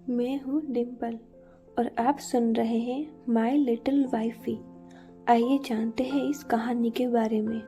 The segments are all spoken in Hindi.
मैं हूँ डिम्पल और आप सुन रहे हैं माई लिटिल वाइफी। आइए जानते हैं इस कहानी के बारे में।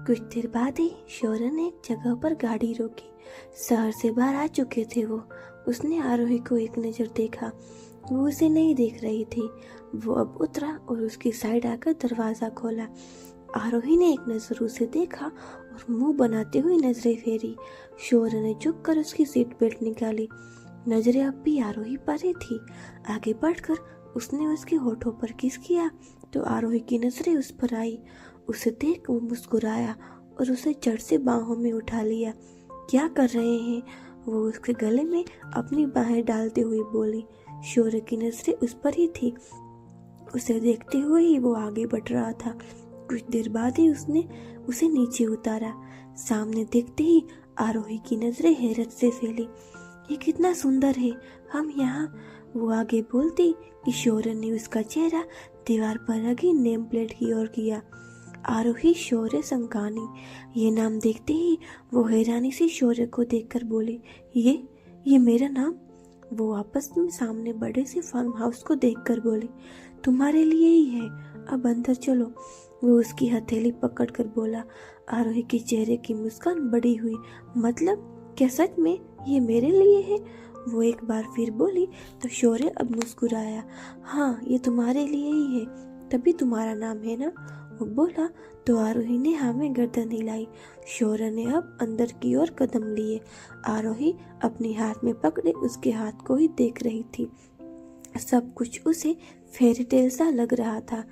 कुछ देर बाद ही शौर्य ने एक जगह पर गाड़ी रोकी। शहर से बाहर आ चुके थे वो। उसने आरोही को एक नज़र देखा। वो उसे नहीं देख रही थी। वो अब उतरा और उसकी साइड आकर दरवाज़ा खोला। आरोही ने एक नज़र उसे देखा और मुंह बनाते हुए नजरें फेरी। शौर्य ने झुककर उसकी सीट बेल्ट निकाली। नजरें अब भी आरोही पर ही थी। आगे बढ़कर उसने उसके होठों पर किस किया तो आरोही की नजरें उस पर आई। उसे देख वो मुस्कुराया और उसे जड़ से बाहों में उठा लिया। क्या कर रहे हैं? वो उसके गले में अपनी बाहें डालते हुए बोली। शौर्य की नजरें उस पर ही थी। उसे देखते हुए ही वो आगे बढ़ रहा था। कुछ देर बाद ही उसने उसे नीचे उतारा। सामने देखते ही आरोही की नजरें हैरत से फैली। ये कितना सुंदर है, हम यहाँ। वो आगे बोलती कि शौर्य ने उसका चेहरा दीवार पर लगी नेम प्लेट की ओर किया। आरोही शौर्य संकानी। ये नाम देखते ही वो हैरानी से शौर्य को देखकर बोली, ये मेरा नाम? वो आपस में सामने बड़े से फार्म हाउस को देखकर बोली, तुम्हारे लिए ही है, अब अंदर चलो। वो उसकी हथेली पकड़कर बोला। आरोही के चेहरे की मुस्कान बड़ी हुई। मतलब क्या सच में ये मेरे लिए है? वो एक बार फिर बोली तो शौर्य अब मुस्कुराया। हाँ, ये तुम्हारे लिए ही है, तभी तुम्हारा नाम है ना? वो बोला तो आरोही ने हाँ में गर्दन हिलाई। शौर्य ने अब अंदर की ओर कदम लिए। आरोही अपने हाथ में पकड़े उसके हाथ को ही देख रही थी। सब कुछ उसे फेरी टेल सा लग रहा था।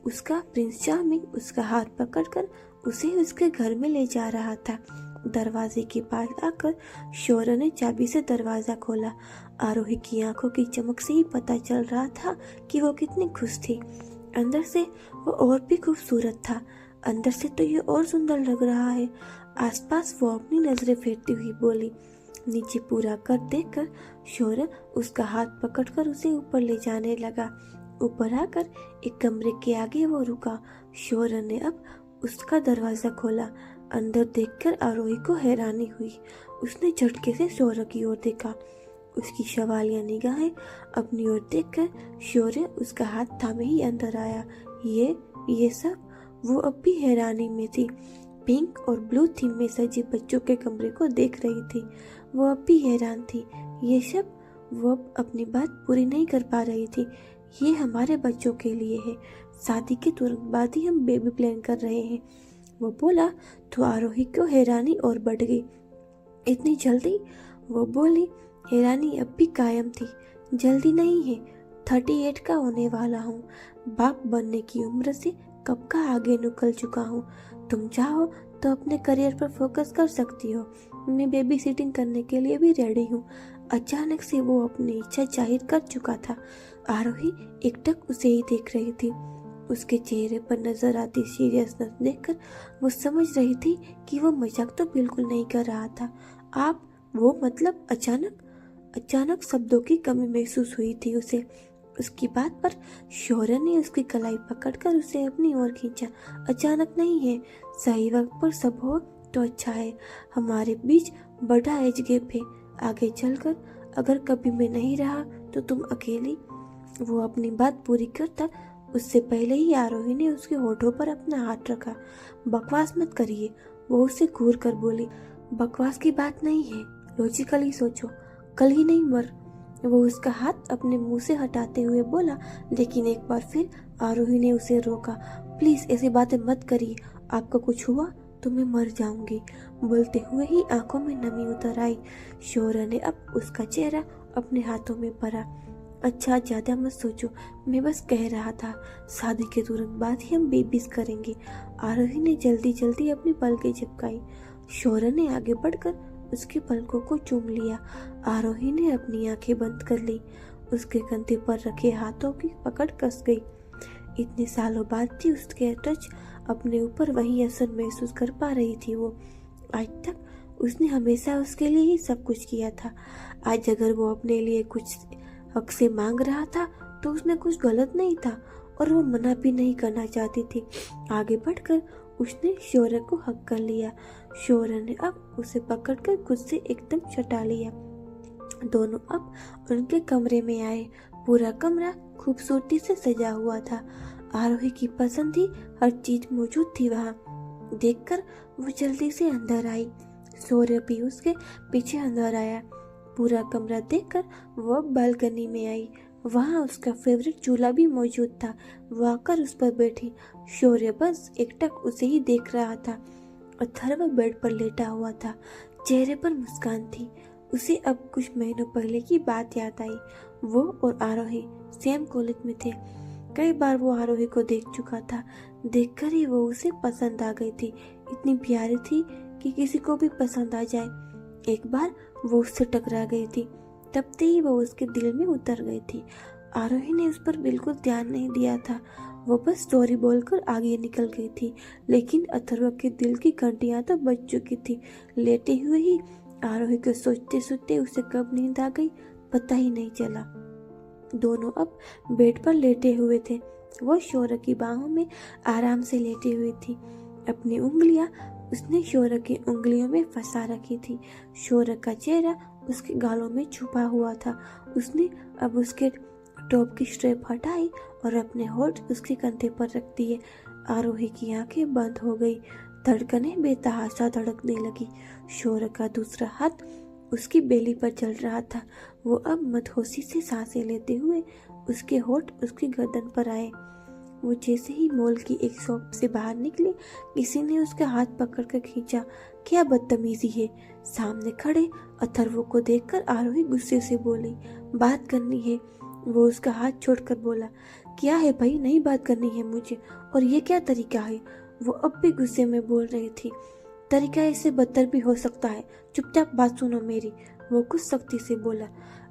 उसका प्रिंस चार्मिंग उसका हाथ पकड़कर उसे उसके घर में ले जा रहा था। दरवाजे के पास आकर शौर्य ने चाबी से दरवाजा खोला। आरोही की आंखों की चमक से ही पता चल रहा था कि वो कितनी खुश थी। अंदर से वो और भी खूबसूरत था। अंदर से तो ये और सुंदर लग रहा है। आसपास वो अपनी नजरें फेरती हुई बोली। नीचे पूरा कर देखकर शौर्य उसका हाथ पकड़कर उसे ऊपर ले जाने लगा। ऊपर आकर एक कमरे के आगे वो रुका। शौर्य ने अब उसका दरवाजा खोला। अंदर देखकर आरोही को हैरानी हुई। उसने झटके से शौर्य की ओर देखा। उसकी सवालिया निगाहें अपनी ओर देखकर शौर्य उसका हाथ थामे ही अंदर आया। ये सब? वो अब भी हैरानी में थी। पिंक और ब्लू थीम में सजे बच्चों के कमरे को देख रही थी। वो अब भी हैरान थी। ये सब? वो अब अपनी बात पूरी नहीं कर पा रही थी। ये हमारे बच्चों के लिए है। शादी के तुरंत बाद ही हम बेबी प्लान कर रहे हैं। वो बोला तो आरोही को हैरानी और बढ़ गई। इतनी जल्दी? वो बोली। हैरानी अब भी कायम थी। जल्दी नहीं है, 38 का होने वाला हूँ। बाप बनने की उम्र से कब का आगे निकल चुका हूँ। तुम चाहो तो अपने करियर पर फोकस कर सकती हो। मैं बेबी सिटिंग करने के लिए भी रेडी हूँ। अचानक से वो अपनी इच्छा जाहिर कर चुका था। आरोही एकटक उसे ही देख रही थी। उसके चेहरे पर नजर आती सीरियसनेस देखकर वो समझ रही थी कि वो मजाक तो बिल्कुल नहीं कर रहा था। आप? वो मतलब अचानक शब्दों की कमी महसूस हुई थी उसे। उसकी बात पर शौर्य ने उसकी कलाई पकड़कर उसे अपनी ओर खींचा। अचानक नहीं है, सही वक्त पर सब हो तो अच्छा है। हमारे बीच बड़ा एज गैप है। आगे चलकर अगर कभी मैं नहीं रहा तो तुम अकेली। वो अपनी बात पूरी करता उससे पहले ही आरोही ने उसके होठों पर अपना हाथ रखा। बकवास मत करिए, वो उसे घूर कर बोली। बकवास की बात नहीं है, लॉजिकली सोचो, कल ही नहीं मर। वो उसका हाथ अपने मुंह से हटाते हुए बोला, लेकिन एक बार फिर आरोही ने उसे रोका। प्लीज ऐसी बातें मत करिए, आपका कुछ हुआ तो मैं मर जाऊंगी। बोलते हुए ही आंखों में नमी उतर आई। शौर्य ने अब उसका चेहरा अपने हाथों में भरा। अच्छा, ज्यादा मत सोचो, मैं बस कह रहा था, शादी के तुरंत बाद ही हम बेबीज करेंगे। आरोही ने जल्दी जल्दी अपनी पलकें झपकाई। शौर्य ने आगे बढ़कर उसके पलकों को चूम लिया। आरोही ने अपनी आंखें बंद कर ली। उसके कंधे पर रखे हाथों की पकड़ कस गई। इतने सालों बाद भी उसके टच अपने ऊपर वही असर महसूस कर पा रही थी। वो आज तक उसने हमेशा उसके लिए ही सब कुछ किया था। आज अगर वो अपने लिए कुछ हक से मांग रहा था तो उसमें कुछ गलत नहीं था और वो मना भी नहीं करना चाहती थी। आगे बढ़कर उसने शौर्य को हक कर लिया। शौर्य ने अब उसे पकड़कर खुद से एकदम सटा लिया। दोनों अब उनके कमरे में आए। पूरा कमरा खूबसूरती से सजा हुआ था। आरोही की पसंद ही हर चीज मौजूद थी वहाँ। देखकर वो जल्दी से अंदर आई। शौर्य भी उसके पीछे अंदर आया। पूरा कमरा देखकर वो अब बालकनी में आई। वहाँ उसका फेवरेट चूल्हा भी मौजूद था। वो आकर उस पर बैठी। शौर्य बस एकटक उसे ही देख रहा था। अथर्व बेड पर लेटा हुआ था। चेहरे पर मुस्कान थी। उसे अब कुछ महीनों पहले की बात याद आई। वो और आरोही सेम कॉलेज में थे। कई बार वो आरोही को देख चुका था। देखकर ही वो उसे पसंद आ गई थी। इतनी प्यारी थी कि किसी को भी पसंद आ जाए। एक बार वो उससे टकरा गई थी। तब से ही वो उसके दिल में उतर गई थी। आरोही ने उस पर बिल्कुल ध्यान नहीं दिया था। वो बस स्टोरी बोलकर आगे निकल गई थी। लेकिन अथर्व के दिल की घंटियां तो बज चुकी थी। लेटे हुए ही आरोही को सोचते सोचते उसे कब नींद आ गई पता ही नहीं चला। दोनों अब बेड पर लेटे हुए थे। वो शौर्य की बाहों में आराम से लेटी हुई थी। अपनी उंगलियां उसने शौर्य की उंगलियों में फंसा रखी थी। शौर्य का चेहरा उसके गालों में छुपा हुआ था। उसने अब उसके टॉप की स्ट्रेप हटाई और अपने होठ उसके कंधे पर रख दिए। आरोही की आंखें बंद हो गई। धड़कनें बेतहाशा धड़कने लगी। शौर्य का दूसरा हाथ उसकी बेली पर चल रहा था। वो अब मदहोशी से सांसें लेते हुए उसके होठ उसकी गर्दन पर आए। वो जैसे ही मॉल की एक शॉप से बाहर निकली, किसी ने उसका हाथ पकड़कर खींचा। क्या बदतमीजी है। सामने खड़े अथर्व को देखकर आरोही गुस्से से बोली, बात करनी है। वो उसका हाथ छोड़कर बोला, क्या है भाई, नहीं बात करनी है मुझे, और ये क्या तरीका है। वो अब भी गुस्से में बोल रही थी। तरीका इससे बदतर भी हो सकता है, चुपचाप बात सुनो मेरी। वो कुछ सख्ती से बोला।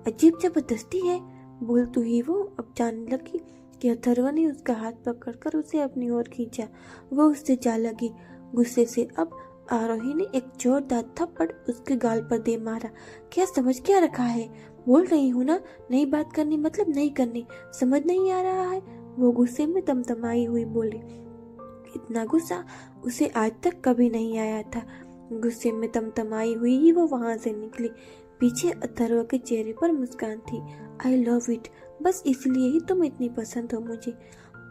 अजीब जबरदस्ती है, बोलते ही वो अब जानने लगी कि अथर्व ने उसका हाथ पकड़कर उसे अपनी ओर खींचा। वो उससे जा लगी। गुस्से से अब आरोही ने एक जोरदार थप्पड़ उसके गाल पर दे मारा। क्या समझ क्या रखा है, बोल रही हूँ ना, नहीं बात करनी मतलब नहीं करनी, समझ नहीं आ रहा है। वो गुस्से में तमतमाई हुई बोली। इतना गुस्सा उसे आज तक कभी नहीं आया था। गुस्से में तमतमाई हुई ही वो वहां से निकली। पीछे अथर्व के चेहरे पर मुस्कान थी। आई लव इट, बस इसलिए ही तुम इतनी पसंद हो मुझे।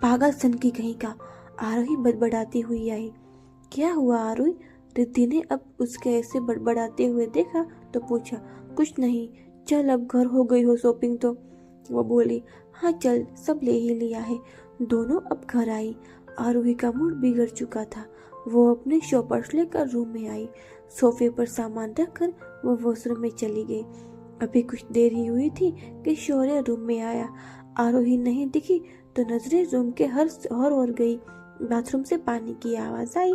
पागल सन की कहीं का। आरोही बड़बड़ाती हुई आई। क्या हुआ आरोही। रिद्धि ने अब उसके ऐसे बड़बड़ाते हुए देखा तो पूछा। कुछ नहीं, चल अब घर हो गई हो शॉपिंग तो। वो बोली, हाँ चल, सब ले ही लिया है। दोनों अब घर आई। आरोही का मूड बिगड़ चुका था। वो अपने शॉपर्स लेकर रूम में आई। सोफे पर सामान रखकर वो वॉशरूम में चली गई। अभी कुछ देर ही हुई थी कि शौर्य रूम में आया। आरोही नहीं दिखी तो नजरें रूम के हर ओर गई। बाथरूम से पानी की आवाज आई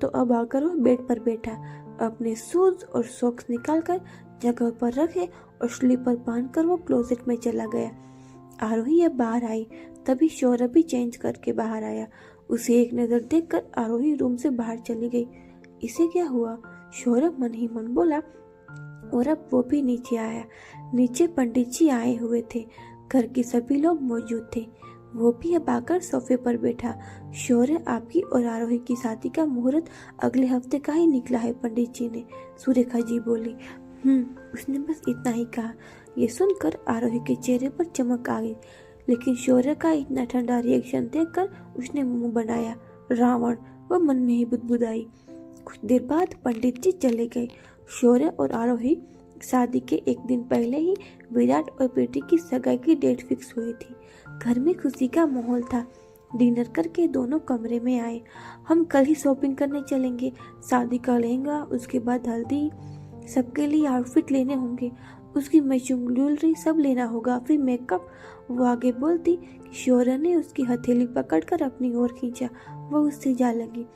तो अब आकर वो बेड पर बैठा। अपने शूज और सॉक्स निकालकर जगह पर रखे और स्लीपर पहनकर वो क्लोजेट में चला गया। आरोही अब बाहर आई। तभी शौर्य भी चेंज करके बाहर आया। उसे एक नजर देखकर आरोही रूम से बाहर चली गई। इसे क्या हुआ, शौर्य मन ही मन बोला। और अब वो भी नीचे आया। नीचे पंडित जी आए हुए थे। घर के सभी लोग मौजूद थे। वो भी अब आकर सोफे पर बैठा। शौर्य, आपकी और आरोही की शादी का मुहूर्त अगले हफ्ते का ही निकला है, पंडित जी ने, सुरेखा जी बोली। उसने बस इतना ही कहा। ये सुनकर आरोही के चेहरे पर चमक आ गई। लेकिन शौर्य का इतना ठंडा रिएक्शन देखकर उसने मुंह बनाया। रावण, वो मन में ही बुदबुदाई। कुछ देर बाद पंडित जी चले गए। शौर्य और आरोही शादी के एक दिन पहले ही विराट और प्रीति की सगाई की डेट फिक्स हुई थी। घर में खुशी का माहौल था। डिनर करके दोनों कमरे में आए। हम कल ही शॉपिंग करने चलेंगे। शादी का लहंगा, उसके बाद हल्दी, सबके लिए आउटफिट लेने होंगे, उसकी मैचिंग ज्वेलरी सब लेना होगा, फिर मेकअप। वो आगे बोलती कि शौर्य ने उसकी हथेली पकड़कर अपनी ओर खींचा। वो उससे जा लगी।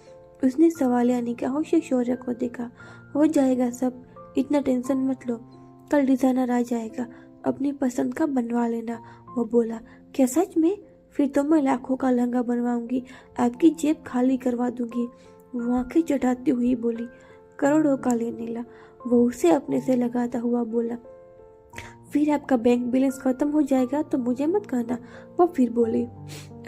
उसने सवालिया निगाहों से शौर्य को देखा। हो जाएगा सब, इतना टेंशन मत लो, कल डिजाइनर आ जाएगा, अपनी पसंद का बनवा लेना। वो बोला, क्या सच में? फिर तो मैं लाखों का लहंगा बनवाऊंगी, आपकी जेब खाली करवा दूंगी। वो आंखें चढ़ाती हुई बोली, करोड़ों का लेने ला। वो उसे अपने से लगाता हुआ बोला, फिर आपका बैंक बैलेंस खत्म हो जाएगा तो मुझे मत कहना। वो फिर बोली,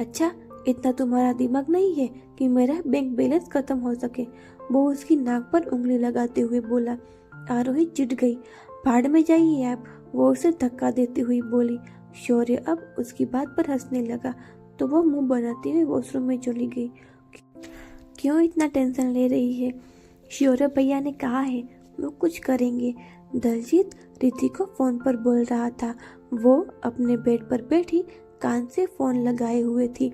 अच्छा, इतना तुम्हारा दिमाग नहीं है कि मेरा बैंक बैलेंस खत्म हो सके। वो उसकी नाक पर उंगली लगाते हुए बोला। आरोही चिढ़ गई। भाड़ में जाइए आप। वो उसे धक्का देती हुई बोली। शौर्य अब उसकी बात पर हंसने लगा तो वो मुंह बनाती हुई वॉशरूम में चली गई। क्यों इतना टेंशन ले रही है? शौर्य भैया ने कहा है वो कुछ करेंगे। दलजीत रिद्धि को फोन पर बोल रहा था। वो अपने बेड पर बैठी कान से फोन लगाए हुए थी।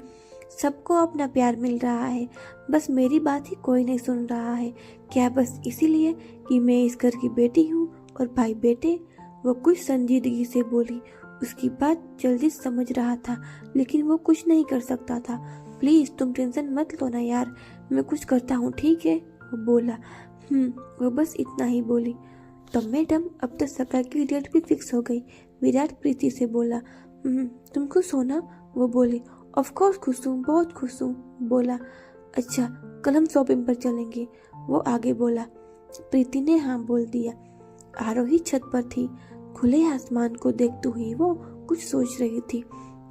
सबको अपना प्यार मिल रहा है, बस मेरी बात ही कोई नहीं सुन रहा है। क्या बस इसीलिए कि मैं इस घर की बेटी हूँ और भाई बेटे? वो कुछ संजीदगी से बोली। उसकी बात जल्दी समझ रहा था लेकिन वो कुछ नहीं कर सकता था। प्लीज तुम टेंशन मत लो ना यार, मैं कुछ करता हूँ, ठीक है? वो बोला। वो बस इतना ही बोली। तो मैडम अब तो सगा की डेट भी फिक्स हो गई। विराट प्रीति से बोला। तुम खुश हो ना? वो बोली। ऑफ कोर्स खुश हूँ, बहुत खुश हूँ। बोला। अच्छा कल हम शॉपिंग पर चलेंगे, वो आगे बोला। प्रीति ने हाँ बोल दिया। आरोही छत पर थी। खुले आसमान को देखते हुए वो कुछ सोच रही थी।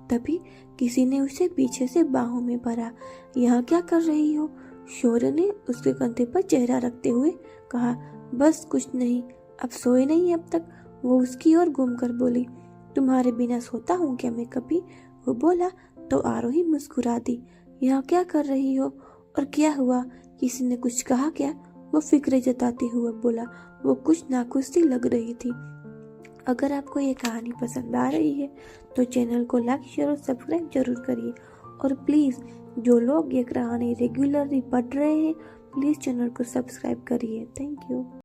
तभी किसी ने उसे पीछे से बाहों में भरा। यहाँ क्या कर रही हो? शौर्य ने उसके कंधे पर चेहरा रखते हुए कहा। बस कुछ नहीं, अब सोए नहीं अब तक? वो उसकी ओर घूम कर बोली। तुम्हारे बिना सोता हूँ क्या मैं कभी? वो बोला तो आरोही मुस्कुरा दी। यहाँ क्या कर रही हो और क्या हुआ? किसी ने कुछ कहा क्या? वो फिक्र जताते हुए बोला। वो कुछ नाखुश सी लग रही थी। अगर आपको ये कहानी पसंद आ रही है तो चैनल को लाइक शेयर और सब्सक्राइब जरूर करिए। और प्लीज़ जो लोग ये कहानी रेगुलरली पढ़ रहे हैं प्लीज़ चैनल को सब्सक्राइब करिए। Thank you.